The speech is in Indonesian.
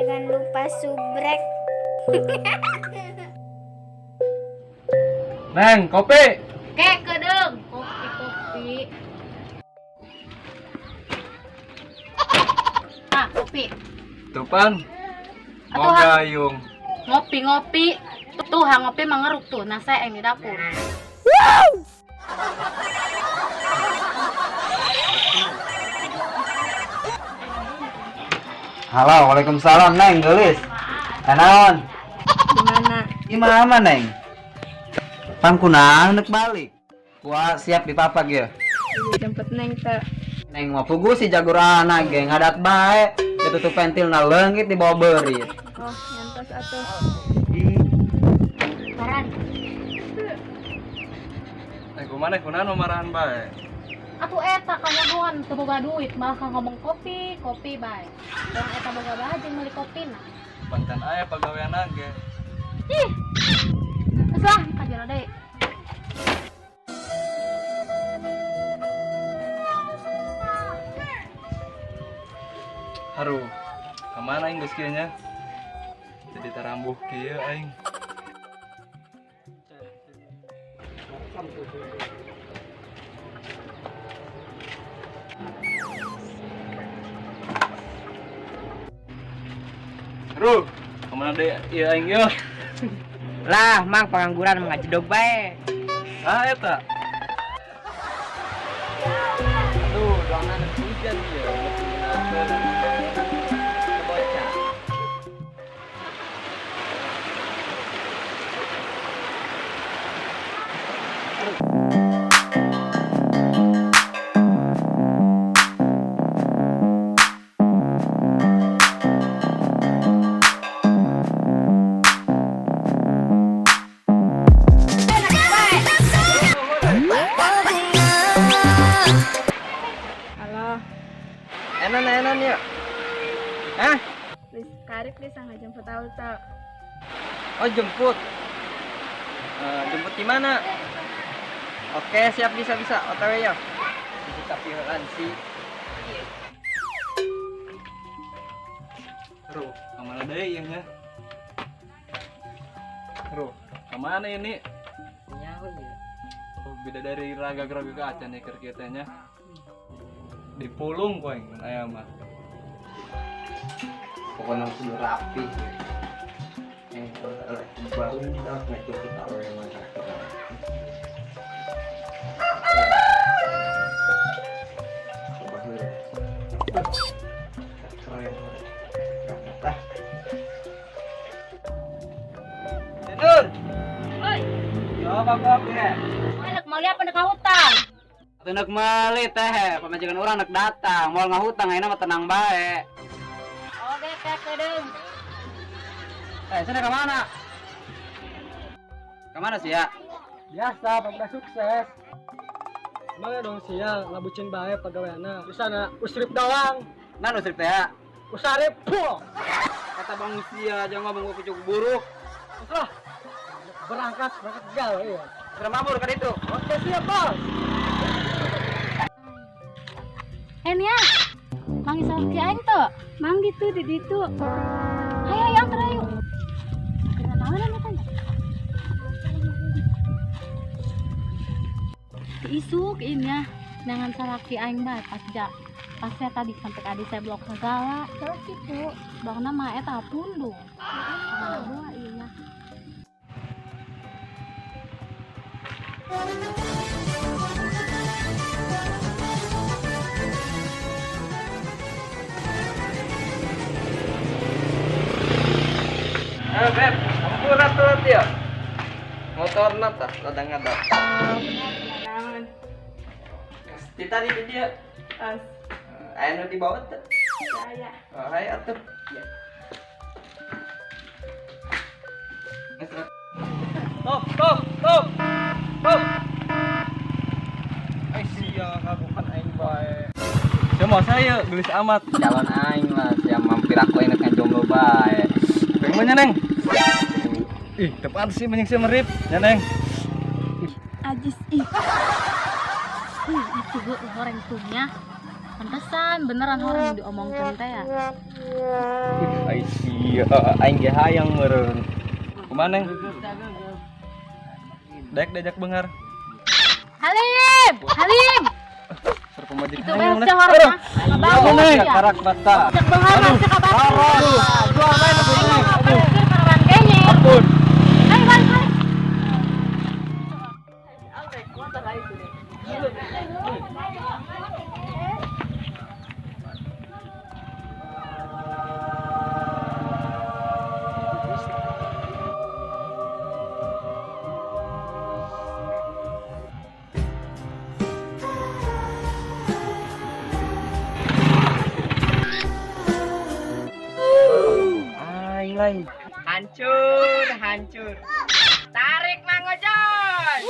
Jangan lupa subrek. Neng, kopi. Kek kedeng, kopi. Ah, kopi. Tupan. Atuh, Mau ha? gayung. Ngopi. Tuh, ngopi mangeruk tuh, nasi yang di dapur. Halo, waalaikumsalam Neng, gelis. Naon? Gimana Neng? Pangkunang nek balik. Gua siap di papak ya. Jemput Neng teh. Neng mah pugu si jagur anak ge ngadat bae. Ditutup pentil na leungit di bawah beurit. Oh, nyantos atuh. Paran. Kumaha marahan bae. Atuh eta kanyagoan teu boga duit, malah ka ngomong kopi bae. Orang eta boga bae jeung meuli kopina. Pantan aya pagawean ge. Ih. Geus lah, kajero deui. Haru. Kemana aing geus kieu nya? Jadi tarambuh kieu aing. Haru, kemana deh? Iya aing yo. Lah, mang pengangguran mengajedog bae. Ah eta. Aduh, doangan hujan ya. Bocah. Halo, Enan ya. Hah? Lis karik lis sang jemput auto. Oh, jemput. Jemput di mana? Oke, siap bisa. OTW ya. Kita pihalan sih. Haru, kemana deh ieu nya? Haru, kemana ini? Nyaho ya. Oh, beda dari raga-raga kaca nih keur kieu teh nya. Dipulung koeng aya mah. Pokoknya sudah rapi. Baru kita ngecek kita yang mana. Nur. Oi, Coba kopi ya. anak mau lihat pada kahutang. Atuh neuk meuli teh, pamajikan urang neuk datang, moal ngahutang ayeuna mah tenang bae. Oke, kek kedeng. Sana ke mana? Ke mana sih ya? Biasa, pagda sukses. Mana dong sia ngabucin bae pagaweana. Di sana usrip doang. Nah, usrip teh ya. Usarip puh. Kata Bang Sia aja ngomong gua kucuk buruk. Usah. Berangkat gawe ya. Kira mabur kan itu. Oke, siap, Bos. Nia, manggis laki aing tuh. Mang gitu di ditu. Ayo, antar ayo. Kena naon anu tanya? Isuk ini dengan salaki aing bae pas saya tadi sampai tadi saya blok segala. Terus gitu. Bang nama eta pundung. Mana dua iya. Beb, ampurat tuh ya. Motor nata, rada ngadat. Naon? Kita di dia. Pas Ayo di bawah tuh. saya. Oh, hai atuh. Ya. Stop. Ai sia kagukan aing bae. Cuma saya gelis amat. Jalan aing lah, siap mampir aku enak jomblo bae. Pengen Neng. Ih, tepat sih menyeng si merip, ya Neng. Ajis ih. Itu gue goreng tuhnya. Pantesan beneran orang yang diomongkeun teh ya. Ai sia aing ge hayang meureun. Kumaneh? Dek diajak beungar. Halim, Halim. Ser pemajikan. Itu beres cah orang mah. Bagus ya. Karak bata. Cek beungar mah cek kabar. Jual main aku nih. Aduh, karawan kayaknya. Ampun. Ayo balik. Aing lain. Hancur, hancur. Tarik Mang Ojon.